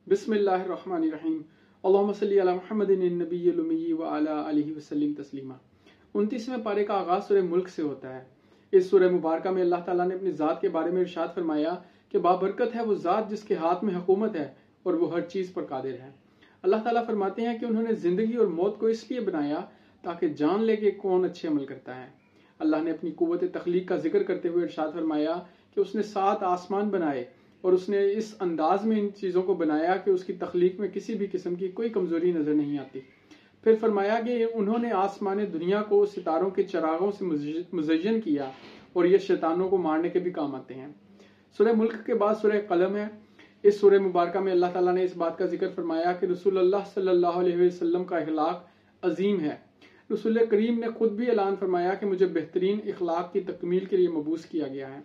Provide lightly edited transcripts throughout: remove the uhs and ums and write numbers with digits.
بسم اللہ الرحمن الرحیم اللہم صلی علی محمد النبی الامی وعلی آلہ وسلم تسلیما۔ 29ویں پارے کا آغاز سورہ ملک سے ہوتا ہے۔ اس سورہ مبارکہ میں اللہ تعالیٰ نے اپنی ذات کے بارے میں ارشاد فرمایا کہ بابرکت ہے وہ ذات جس کے ہاتھ میں حکومت ہے اور وہ ہر چیز پر قادر ہے۔ اللہ تعالیٰ فرماتے ہیں کہ انہوں نے زندگی اور موت کو اس لیے بنایا تاکہ جان لے کہ کون اچھے عمل کرتا ہے۔ اللہ نے اپنی قوت تخلیق کا ذکر کرتے ہوئے ارشاد فرمایا کہ اس نے 7 آسمان بنائے اور اس نے اس انداز میں ان چیزوں کو بنایا کہ اس کی تخلیق میں کسی بھی قسم کی کوئی کمزوری نظر نہیں آتی۔ پھر فرمایا کہ انہوں نے آسمان دنیا کو ستاروں کے چراغوں سے مزین کیا اور یہ شیطانوں کو مارنے کے بھی کام آتے ہیں۔ سورہ ملک کے بعد سورہ قلم ہے۔ اس سورہ مبارکہ میں اللہ تعالیٰ نے اس بات کا ذکر فرمایا کہ رسول اللہ صلی اللہ علیہ وسلم کا اخلاق عظیم ہے۔ رسول کریم نے خود بھی اعلان فرمایا کہ مجھے بہترین اخلاق کی تکمیل کے لیے مبعوث کیا گیا ہے۔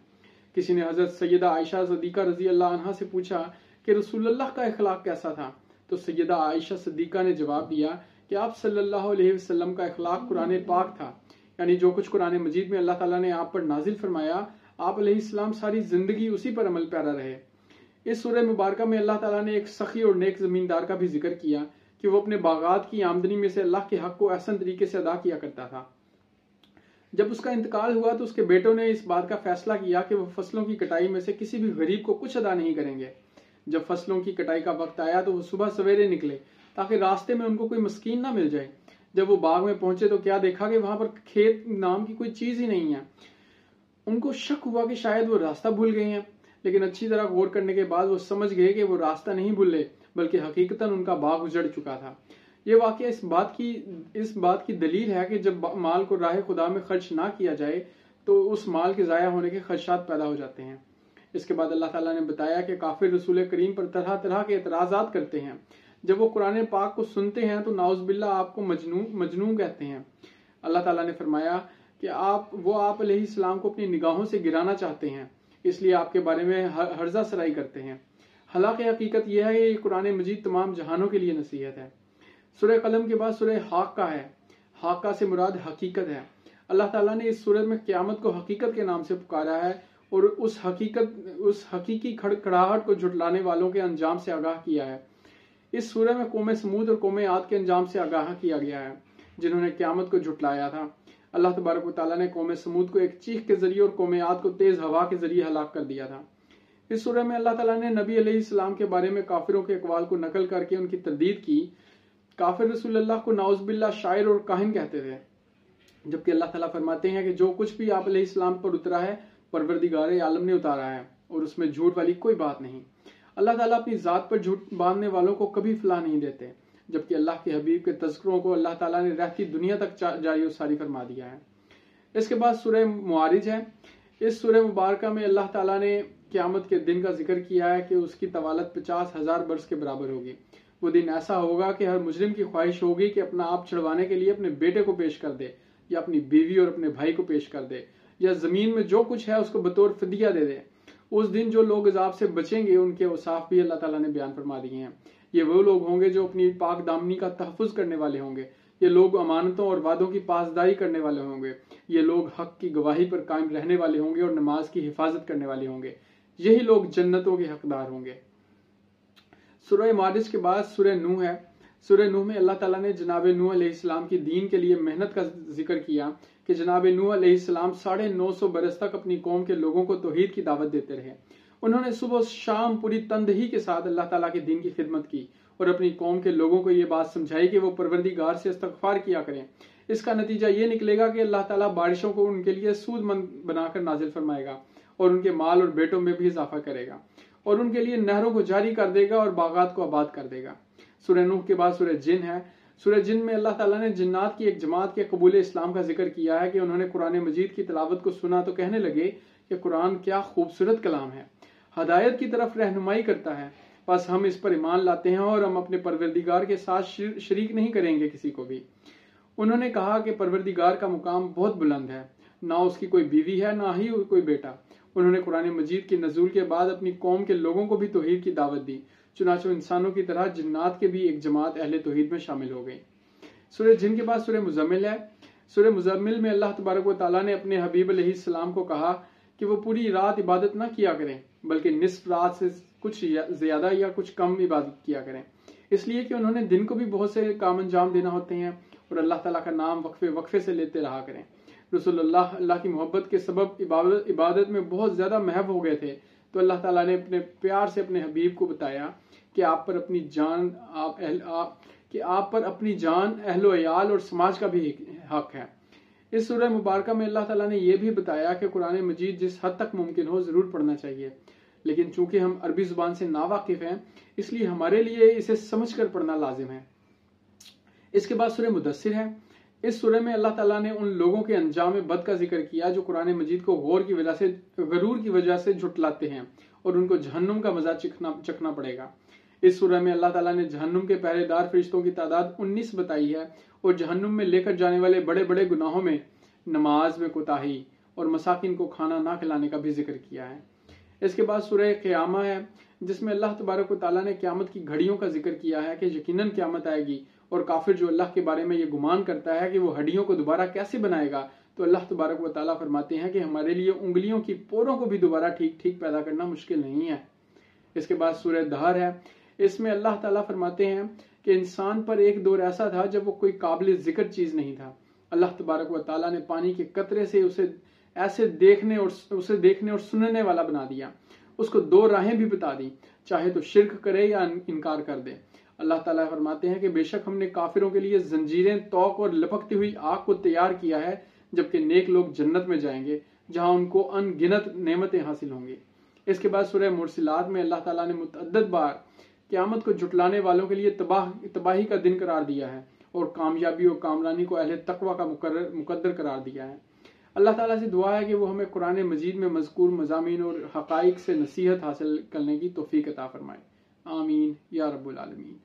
کسی نے حضرت سیدہ عائشہ صدیقہ رضی اللہ عنہا سے پوچھا کہ رسول اللہ کا اخلاق کیسا تھا، تو سیدہ عائشہ صدیقہ نے جواب دیا کہ آپ صلی اللہ علیہ وسلم کا اخلاق قرآن پاک تھا، یعنی جو کچھ قرآن مجید میں اللہ تعالیٰ نے آپ پر نازل فرمایا آپ علیہ السلام ساری زندگی اسی پر عمل پیرا رہے۔ اس سورہ مبارکہ میں اللہ تعالیٰ نے ایک سخی اور نیک زمیندار کا بھی ذکر کیا کہ وہ اپنے باغات کی آمدنی میں سے اللہ کے حق کو احسن طریقے سے ادا کیا کرتا تھا۔ جب اس کا انتقال ہوا تو اس کے بیٹوں نے اس بات کا فیصلہ کیا کہ وہ فصلوں کی کٹائی میں سے کسی بھی غریب کو کچھ ادا نہیں کریں گے۔ جب فصلوں کی کٹائی کا وقت آیا تو وہ صبح سویرے نکلے تاکہ راستے میں ان کو کوئی مسکین نہ مل جائے۔ جب وہ باغ میں پہنچے تو کیا دیکھا کہ وہاں پر کھیت نام کی کوئی چیز ہی نہیں ہے۔ ان کو شک ہوا کہ شاید وہ راستہ بھول گئے ہیں، لیکن اچھی طرح غور کرنے کے بعد وہ سمجھ گئے کہ وہ راستہ نہیں بھولے بلکہ حقیقتاً ان کا باغ اجڑ چکا تھا۔ یہ واقعہ اس بات کی دلیل ہے کہ جب مال کو راہ خدا میں خرچ نہ کیا جائے تو اس مال کے ضائع ہونے کے خدشات پیدا ہو جاتے ہیں۔ اس کے بعد اللہ تعالیٰ نے بتایا کہ کافر رسول کریم پر طرح طرح کے اعتراضات کرتے ہیں۔ جب وہ قرآن پاک کو سنتے ہیں تو نعوذ باللہ آپ کو مجنون کہتے ہیں۔ اللہ تعالیٰ نے فرمایا کہ وہ آپ علیہ السلام کو اپنی نگاہوں سے گرانا چاہتے ہیں، اس لیے آپ کے بارے میں ہرزہ سرائی کرتے ہیں۔ حالانکہ حقیقت یہ ہے کہ یہ قرآن مجید تمام جہانوں کے لیے نصیحت ہے۔ سورہ قلم کے بعد سورہ حاقہ ہے۔ حاقہ سے مراد حقیقت ہے۔ اللہ تعالیٰ نے اس سورہ میں قیامت کو حقیقت کے نام سے پکارا ہے اور اس حقیقی کھڑکھڑاہٹ کو جھٹلانے والوں کے انجام سے آگاہ کیا ہے۔ اس سورہ میں قوم سمود اور قوم عاد کے انجام سے آگاہ کیا گیا ہے جنہوں نے قیامت کو جھٹلایا تھا۔ اللہ تبارک و تعالیٰ نے قوم سمود کو ایک چیخ کے ذریعے اور قوم عاد کو تیز ہوا کے ذریعے ہلاک کر دیا تھا۔ اس سورہ میں اللہ تعالیٰ نے نبی علیہ السلام کے بارے میں کافروں کے اقوال کو نقل کر کے ان کی تردید کی۔ کافر رسول اللہ کو نعوذ باللہ شاعر اور کاہن کہتے تھے، جبکہ اللہ تعالیٰ فرماتے ہیں کہ جو کچھ بھی آپ علیہ السلام پر اترا ہے پروردگار عالم نے اتارا ہے اور اس میں جھوٹ والی کوئی بات نہیں۔ اللہ تعالیٰ اپنی ذات پر جھوٹ باندھنے والوں کو کبھی فلاح نہیں دیتے، جبکہ اللہ کے حبیب کے تذکروں کو اللہ تعالیٰ نے رہتی دنیا تک جاری و ساری فرما دیا ہے۔ اس کے بعد سورہ معارج ہے۔ اس سورہ مبارکہ میں اللہ تعالیٰ نے قیامت کے دن کا ذکر کیا ہے کہ اس کی طوالت 50,000 برس کے برابر ہوگی۔ وہ دن ایسا ہوگا کہ ہر مجرم کی خواہش ہوگی کہ اپنا آپ چھڑوانے کے لیے اپنے بیٹے کو پیش کر دے یا اپنی بیوی اور اپنے بھائی کو پیش کر دے یا زمین میں جو کچھ ہے اس کو بطور فدیہ دے دے۔ اس دن جو لوگ عذاب سے بچیں گے ان کے اوصاف بھی اللہ تعالیٰ نے بیان فرما دیے ہیں۔ یہ وہ لوگ ہوں گے جو اپنی پاک دامنی کا تحفظ کرنے والے ہوں گے۔ یہ لوگ امانتوں اور وعدوں کی پاسداری کرنے والے ہوں گے۔ یہ لوگ حق کی گواہی پر قائم رہنے والے ہوں گے اور نماز کی حفاظت کرنے والے ہوں گے۔ یہی لوگ جنتوں کے حقدار ہوں گے۔ سورہ معارج کے بعد سورہ نوح ہے۔ سورہ نوح میں اللہ تعالیٰ نے جناب نوح علیہ السلام کی دین کے لیے محنت کا ذکر کیا کہ جناب نوح علیہ السلام 950 برس تک اپنی قوم کے لوگوں کو توحید کی دعوت دیتے رہے۔ انہوں نے صبح و شام پوری تندہی کے ساتھ اللہ تعالیٰ کے دین کی خدمت کی اور اپنی قوم کے لوگوں کو یہ بات سمجھائی کہ وہ پروردگار سے استغفار کیا کریں۔ اس کا نتیجہ یہ نکلے گا کہ اللہ تعالیٰ بارشوں کو ان کے لیے سود مند بنا کر نازل فرمائے گا اور ان کے مال اور بیٹوں میں بھی اضافہ کرے گا اور ان کے لیے نہروں کو جاری کر دے گا اور باغات کو آباد کر دے گا۔ سورہ نوح کے بعد سورہ جن ہے۔ سورہ جن میں اللہ تعالیٰ نے جنات کی ایک جماعت کے قبول اسلام کا ذکر کیا ہے کہ انہوں نے قرآن مجید کی تلاوت کو سنا تو کہنے لگے کہ قرآن کیا خوبصورت کلام ہے، ہدایت کی طرف رہنمائی کرتا ہے، بس ہم اس پر ایمان لاتے ہیں اور ہم اپنے پروردگار کے ساتھ شریک نہیں کریں گے کسی کو بھی۔ انہوں نے کہا کہ پروردگار کا مقام بہت بلند ہے، نہ اس کی کوئی بیوی ہے نہ ہی کوئی بیٹا۔ انہوں نے قرآن مجید کی نزول کے بعد اپنی قوم کے لوگوں کو بھی توحید کی دعوت دی، چنانچہ انسانوں کی طرح جنات کے بھی ایک جماعت اہل توحید میں شامل ہو گئی۔ سورہ جن کے بعد سورہ مزمل ہے۔ سورہ مزمل میں اللہ تبارک و تعالیٰ نے اپنے حبیب علیہ السلام کو کہا کہ وہ پوری رات عبادت نہ کیا کریں بلکہ نصف رات سے کچھ زیادہ یا کچھ کم عبادت کیا کریں، اس لیے کہ انہوں نے دن کو بھی بہت سے کام انجام دینا ہوتے ہیں، اور اللہ تعالیٰ کا نام وقفے وقفے سے لیتے رہا کریں۔ رسول اللہ کی محبت کے سبب عبادت میں بہت زیادہ محو ہو گئے تھے، تو اللہ تعالیٰ نے اپنے پیار سے اپنے حبیب کو بتایا کہ آپ پر اپنی جان، اہل و عیال اور سماج کا بھی حق ہے۔ اس سورہ مبارکہ میں اللہ تعالیٰ نے یہ بھی بتایا کہ قرآن مجید جس حد تک ممکن ہو ضرور پڑھنا چاہیے، لیکن چونکہ ہم عربی زبان سے ناواقف ہیں اس لیے ہمارے لیے اسے سمجھ کر پڑھنا لازم ہے۔ اس کے بعد سورہ مدثر ہے۔ اس سورہ میں اللہ تعالیٰ نے ان لوگوں کے انجام بد کا ذکر کیا جو قرآن مجید کو غرور کی وجہ سے جھٹلاتے ہیں، اور ان کو جہنم کا مزہ چکھنا پڑے گا۔ اس سورہ میں اللہ تعالیٰ نے جہنم کے پہرے دار فرشتوں کی تعداد 19 بتائی ہے، اور جہنم میں لے کر جانے والے بڑے بڑے گناہوں میں نماز میں کوتاہی اور مساکین کو کھانا نہ کھلانے کا بھی ذکر کیا ہے۔ اس کے بعد سورہ قیامہ ہے، جس میں اللہ تبارک و تعالیٰ نے قیامت کی گھڑیوں کا ذکر کیا ہے کہ یقیناً قیامت آئے گی، اور کافر جو اللہ کے بارے میں یہ گمان کرتا ہے کہ وہ ہڈیوں کو دوبارہ کیسے بنائے گا، تو اللہ تبارک و تعالیٰ فرماتے ہیں کہ ہمارے لیے انگلیوں کی پوروں کو بھی دوبارہ ٹھیک ٹھیک پیدا کرنا مشکل نہیں ہے۔ اس کے بعد سورہ دہر ہے۔ اس میں اللہ تعالیٰ فرماتے ہیں کہ انسان پر ایک دور ایسا تھا جب وہ کوئی قابل ذکر چیز نہیں تھا، اللہ تبارک و تعالیٰ نے پانی کے قطرے سے اسے ایسے دیکھنے اور سننے والا بنا دیا، اس کو 2 راہیں بھی بتا دی، چاہے تو شرک کرے یا انکار کر دے۔ اللہ تعالیٰ فرماتے ہیں کہ بے شک ہم نے کافروں کے لیے زنجیریں، توق اور لپکتی ہوئی آگ کو تیار کیا ہے، جبکہ نیک لوگ جنت میں جائیں گے جہاں ان کو ان گنت نعمتیں حاصل ہوں گی۔ اس کے بعد سورہ مرسلات میں اللہ تعالیٰ نے متعدد بار قیامت کو جھٹلانے والوں کے لیے تباہی کا دن قرار دیا ہے، اور کامیابی اور کامرانی کو اہل تقوی کا مقدر قرار دیا ہے۔ اللہ تعالیٰ سے دعا ہے کہ وہ ہمیں قرآن مجید میں مذکور مضامین اور حقائق سے نصیحت حاصل کرنے کی توفیق عطا فرمائے۔ آمین یا رب العالمین۔